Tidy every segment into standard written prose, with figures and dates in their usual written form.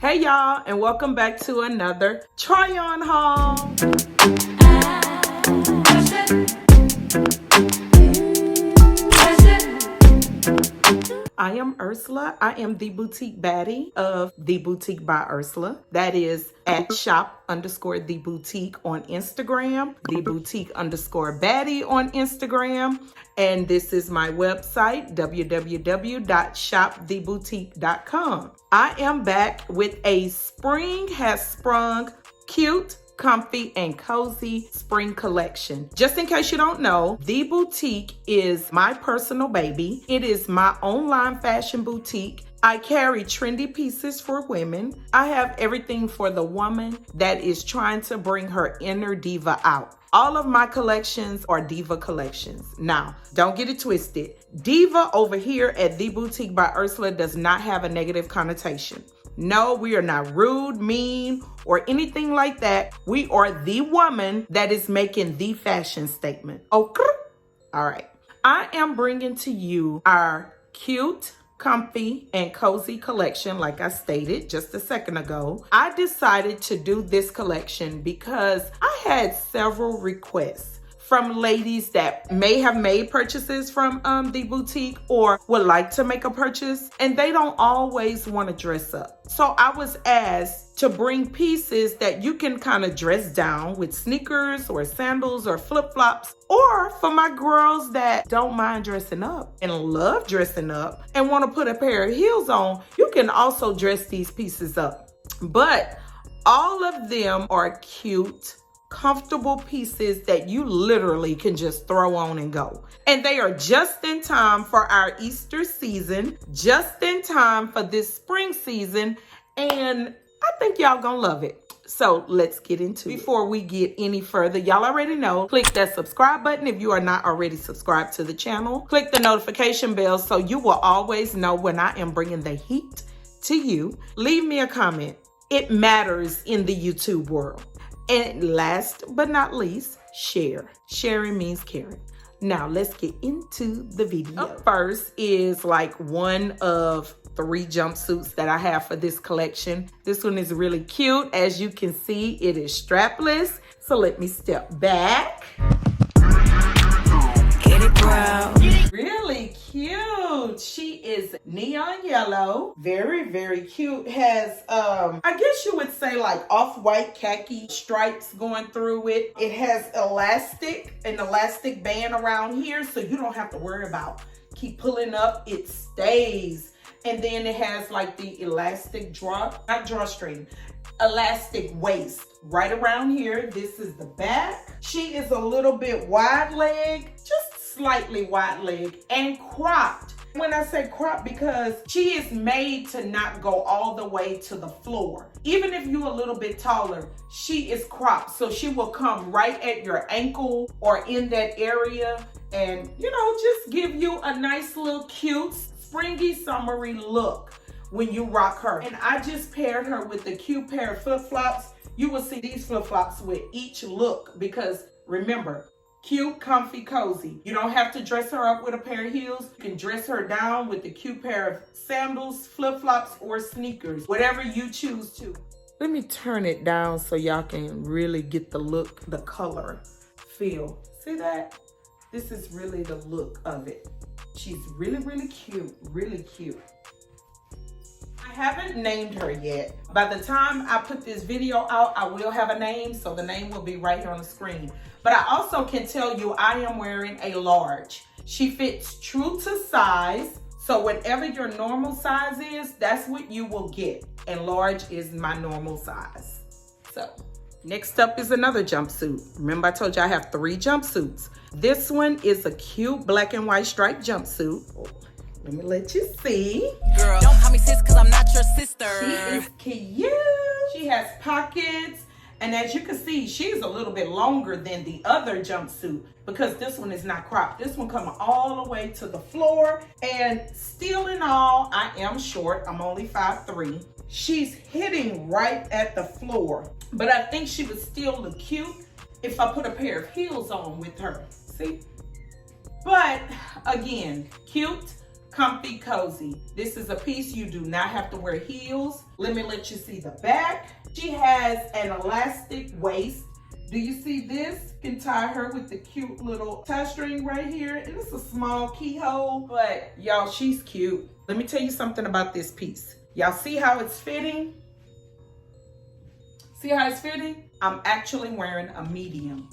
Hey y'all, and welcome back to another try on haul. I am Ursula. I am the boutique baddie of The Boutique by Ursula. That is at shop_the_boutique on Instagram, the boutique_baddie on Instagram. And this is my website, www.shoptheboutique.com. I am back with a spring has sprung cute, comfy, and cozy spring collection. Just in case you don't know, The Boutique is my personal baby. It is my online fashion boutique. I carry trendy pieces for women. I have everything for the woman that is trying to bring her inner diva out. All of my collections are diva collections. Now, don't get it twisted. Diva over here at The Boutique by Ursula does not have a negative connotation. No, we are not rude, mean, or anything like that. We are the woman that is making the fashion statement. Okay? All right. I am bringing to you our cute, comfy, and cozy collection, like I stated just a second ago. I decided to do this collection because I had several requests from ladies that may have made purchases from The Boutique or would like to make a purchase, and they don't always want to dress up. So I was asked to bring pieces that you can kind of dress down with sneakers or sandals or flip-flops, or for my girls that don't mind dressing up and love dressing up and want to put a pair of heels on, you can also dress these pieces up. But all of them are cute, comfortable pieces that you literally can just throw on and go. And they are just in time for our Easter season, just in time for this spring season, and I think y'all gonna love it. So let's get into it. Before we get any further, y'all already know, click that subscribe button if you are not already subscribed to the channel. Click the notification bell so you will always know when I am bringing the heat to you. Leave me a comment. It matters in the YouTube world. And last but not least, share. Sharing means caring. Now let's get into the video. Up first is like one of 3 jumpsuits that I have for this collection. This one is really cute. As you can see, it is strapless. So let me step back. Get it, bro. Really cute. She is neon yellow. Very, very cute. Has, I guess you would say like off-white khaki stripes going through it. It has an elastic band around here, so you don't have to worry about keep pulling up. It stays. And then it has like the elastic elastic waist right around here. This is the back. She is a little bit wide leg, just slightly wide leg, and cropped. When I say cropped, because she is made to not go all the way to the floor. Even if you're a little bit taller, she is cropped. So she will come right at your ankle or in that area and, you know, just give you a nice little cute, springy, summery look when you rock her. And I just paired her with a cute pair of flip-flops. You will see these flip-flops with each look because remember, cute, comfy, cozy. You don't have to dress her up with a pair of heels. You can dress her down with a cute pair of sandals, flip-flops, or sneakers, whatever you choose to. Let me turn it down so y'all can really get the look, the color, feel. See that? This is really the look of it. She's really, really cute, really cute. I haven't named her yet. By the time I put this video out, I will have a name, so the name will be right here on the screen. But I also can tell you I am wearing a large. She fits true to size, so whatever your normal size is, that's what you will get. And large is my normal size. So, next up is another jumpsuit. Remember I told you I have 3 jumpsuits. This one is a cute black and white striped jumpsuit. Let me let you see. Girl, don't call me sis because I'm not your sister. She is cute. She has pockets. And as you can see, she's a little bit longer than the other jumpsuit because this one is not cropped. This one comes all the way to the floor. And still in all, I am short. I'm only 5'3". She's hitting right at the floor. But I think she would still look cute if I put a pair of heels on with her. See? But again, cute, comfy, cozy. This is a piece you do not have to wear heels. Let me let you see the back. She has an elastic waist. Do you see this? You can tie her with the cute little tie string right here. And it's a small keyhole, but y'all, she's cute. Let me tell you something about this piece. Y'all see how it's fitting? See how it's fitting? I'm actually wearing a medium.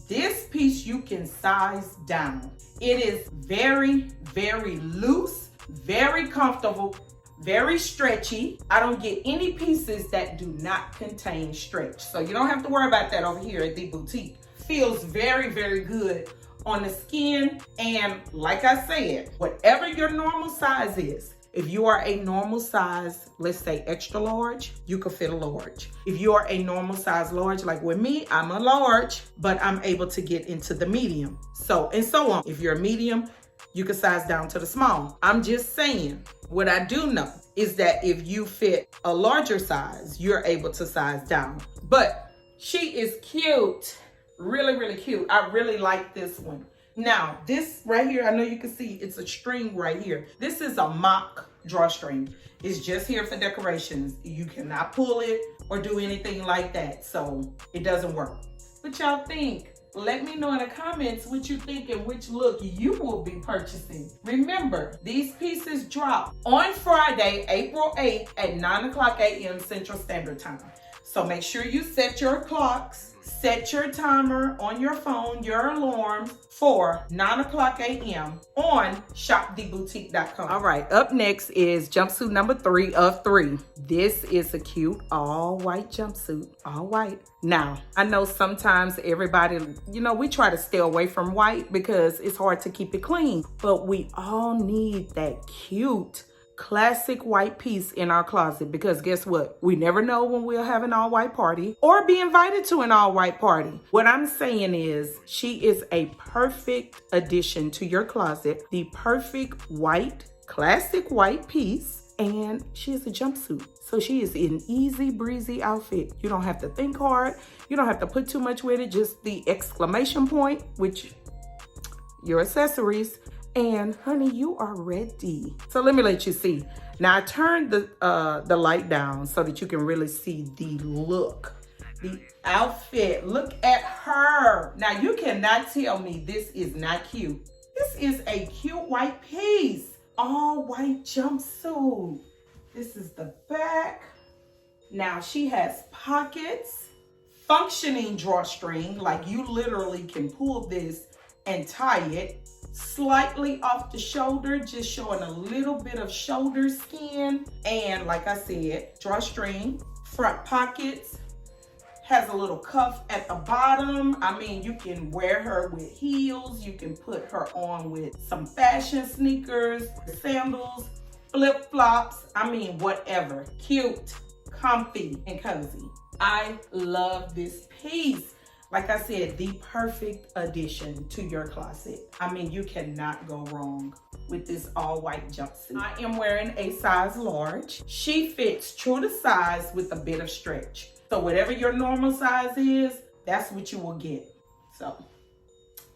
This piece you can size down. It is very, very loose, very comfortable, very stretchy. I don't get any pieces that do not contain stretch. So you don't have to worry about that over here at the boutique. Feels very, very good on the skin. And like I said, whatever your normal size is, if you are a normal size, let's say extra large, you could fit a large. If you are a normal size large, like with me, I'm a large, but I'm able to get into the medium. So, and so on. If you're a medium, you can size down to the small. I'm just saying, what I do know is that if you fit a larger size, you're able to size down. But she is cute, really, really cute. I really like this one. Now, this right here, I know you can see it's a string right here. This is a mock drawstring. It's just here for decorations. You cannot pull it or do anything like that. So it doesn't work. What y'all think? Let me know in the comments what you think and which look you will be purchasing. Remember, these pieces drop on Friday, April 8th at 9:00 a.m. Central Standard Time. So make sure you set your clocks, set your timer on your phone, your alarms for 9:00 a.m. on shoptheboutique.com. All right, up next is jumpsuit number 3 of 3. This is a cute all white jumpsuit, all white. Now, I know sometimes everybody, we try to stay away from white because it's hard to keep it clean, but we all need that cute classic white piece in our closet, because guess what? We never know when we'll have an all white party or be invited to an all white party. What I'm saying is she is a perfect addition to your closet, the perfect white, classic white piece, and she is a jumpsuit. So she is an easy breezy outfit. You don't have to think hard. You don't have to put too much with it. Just the exclamation point, which your accessories. And honey, you are ready. So let me let you see. Now I turned the light down so that you can really see the look, the outfit. Look at her. Now you cannot tell me this is not cute. This is a cute white piece. All white jumpsuit. This is the back. Now she has pockets, functioning drawstring, like you literally can pull this and tie it. Slightly off the shoulder, just showing a little bit of shoulder skin. And like I said, drawstring, front pockets, has a little cuff at the bottom. I mean, you can wear her with heels. You can put her on with some fashion sneakers, sandals, flip-flops. I mean, whatever. Cute, comfy, and cozy. I love this piece. Like I said, the perfect addition to your closet. I mean, you cannot go wrong with this all white jumpsuit. I am wearing a size large. She fits true to size with a bit of stretch. So whatever your normal size is, that's what you will get. So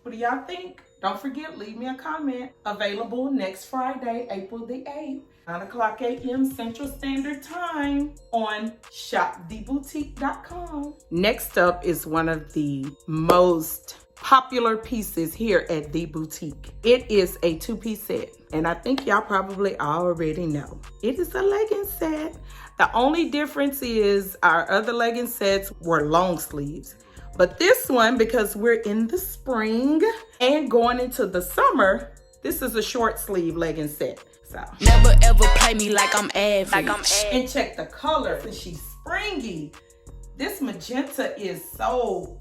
what do y'all think? Don't forget, leave me a comment. Available next Friday, April the 8th, 9:00 a.m. Central Standard Time on shoptheboutique.com. Next up is one of the most popular pieces here at The Boutique. It is a 2-piece set, and I think y'all probably already know. It is a legging set. The only difference is our other legging sets were long sleeves. But this one, because we're in the spring and going into the summer, this is a short sleeve legging set. So Never ever play me like I'm average. And check the color, and she's springy. This magenta is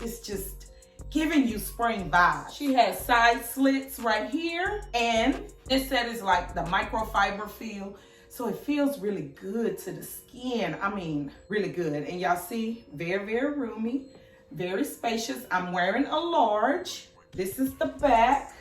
it's just giving you spring vibes. She has side slits right here, and this set is like the microfiber feel. So it feels really good to the skin. I mean, really good. And y'all see, very, very roomy. Very spacious. I'm wearing a large. This is the back.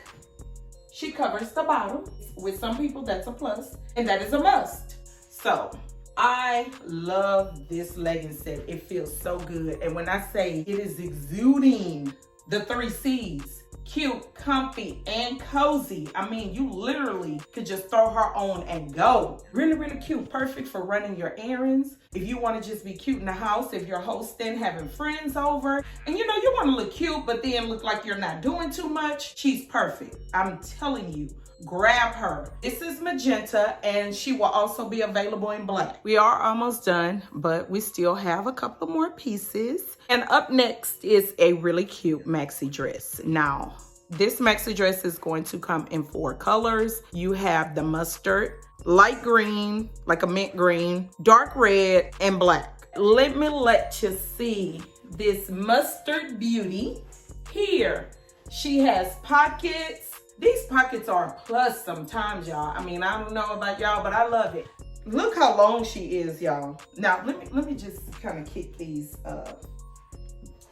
She covers the bottom. With some people, that's a plus, and that is a must. So I love this legging set. It feels so good. And when I say it is exuding the 3 C's, cute, comfy, and cozy. I mean, you literally could just throw her on and go. Really, really cute. Perfect for running your errands. If you want to just be cute in the house, if you're hosting, having friends over, and you know, you want to look cute, but then look like you're not doing too much, she's perfect. I'm telling you. Grab her. This is Magenta, and she will also be available in black. We are almost done, but we still have a couple more pieces. And up next is a really cute maxi dress. Now, this maxi dress is going to come in 4 colors. You have the mustard, light green, like a mint green, dark red, and black. Let me let you see this mustard beauty here. She has pockets. These pockets are a plus sometimes, y'all. I mean, I don't know about y'all, but I love it. Look how long she is, y'all. Now, let me just kind of kick these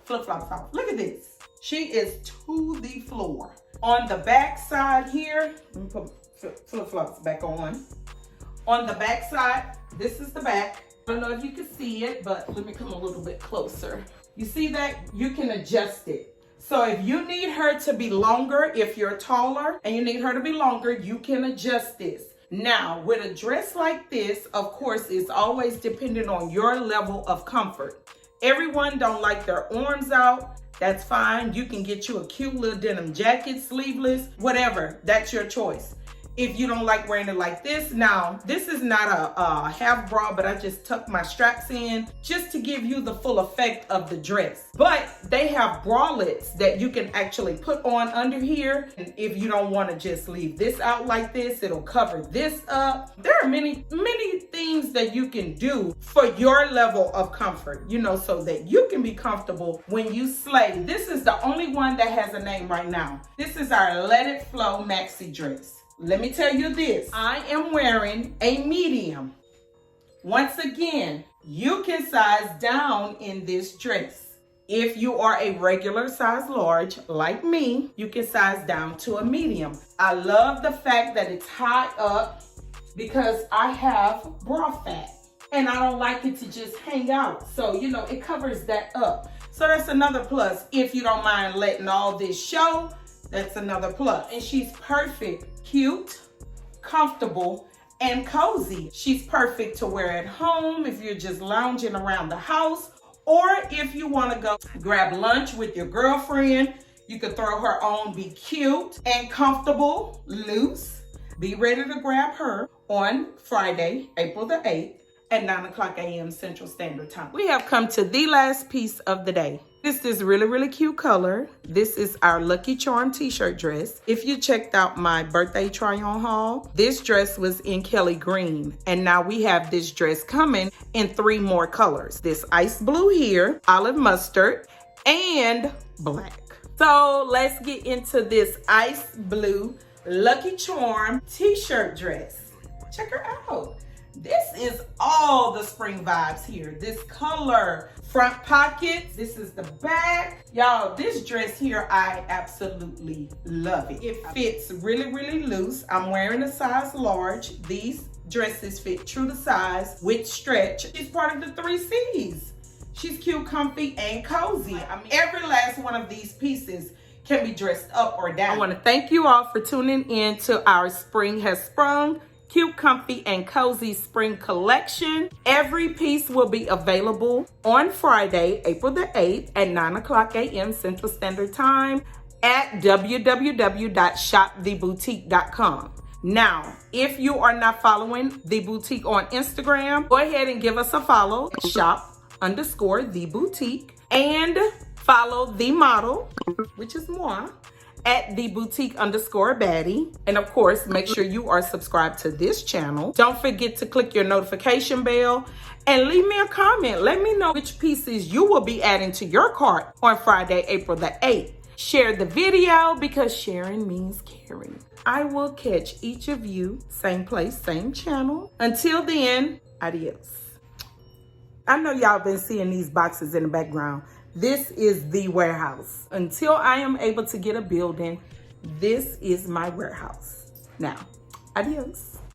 flip-flops off. Look at this. She is to the floor. On the back side here, let me put flip-flops back on. On the back side, this is the back. I don't know if you can see it, but let me come a little bit closer. You see that? You can adjust it. So if you need her to be longer, if you're taller and you need her to be longer, you can adjust this. Now, with a dress like this, of course, it's always dependent on your level of comfort. Everyone don't like their arms out. That's fine. You can get you a cute little denim jacket, sleeveless, whatever. That's your choice. If you don't like wearing it like this, now, this is not a half bra, but I just tucked my straps in just to give you the full effect of the dress. But they have bralettes that you can actually put on under here. And if you don't want to just leave this out like this, it'll cover this up. There are many, many things that you can do for your level of comfort, you know, so that you can be comfortable when you slay. This is the only one that has a name right now. This is our Let It Flow maxi dress. Let me tell you this, I am wearing a medium. Once again, you can size down in this dress. If you are a regular size large like me, you can size down to a medium. I love the fact that it's high up because I have bra fat and I don't like it to just hang out. So, you know, it covers that up. So that's another plus. If you don't mind letting all this show, that's another plus. And she's perfect. Cute, comfortable, and cozy. She's perfect to wear at home if you're just lounging around the house, or if you want to go grab lunch with your girlfriend, you could throw her on, be cute and comfortable, loose. Be ready to grab her on Friday, April the 8th at 9:00 a.m. Central Standard Time. We have come to the last piece of the day. This is really, really cute color. This is our Lucky Charm t-shirt dress. If you checked out my birthday try-on haul, this dress was in Kelly green. And now we have this dress coming in 3 more colors. This ice blue here, olive mustard, and black. So let's get into this ice blue Lucky Charm t-shirt dress. Check her out. This is all the spring vibes here. This color, front pockets, this is the back. Y'all, this dress here, I absolutely love it. It fits really, really loose. I'm wearing a size large. These dresses fit true to size with stretch. She's part of the 3 C's. She's cute, comfy, and cozy. I mean, every last one of these pieces can be dressed up or down. I want to thank you all for tuning in to our Spring Has Sprung Cute, Comfy, and Cozy Spring Collection. Every piece will be available on Friday, April the 8th at 9:00 a.m. Central Standard Time at www.shoptheboutique.com. Now, if you are not following The Boutique on Instagram, go ahead and give us a follow, shop_The Boutique, and follow the model, which is moi, at The Boutique_Baddie. And of course, make sure you are subscribed to this channel. Don't forget to click your notification bell and leave me a comment. Let me know which pieces you will be adding to your cart on Friday, April the 8th. Share the video because sharing means caring. I will catch each of you, same place, same channel. Until then, adios. I know y'all been seeing these boxes in the background. This is the warehouse. Until I am able to get a building, this is my warehouse. Now, adios.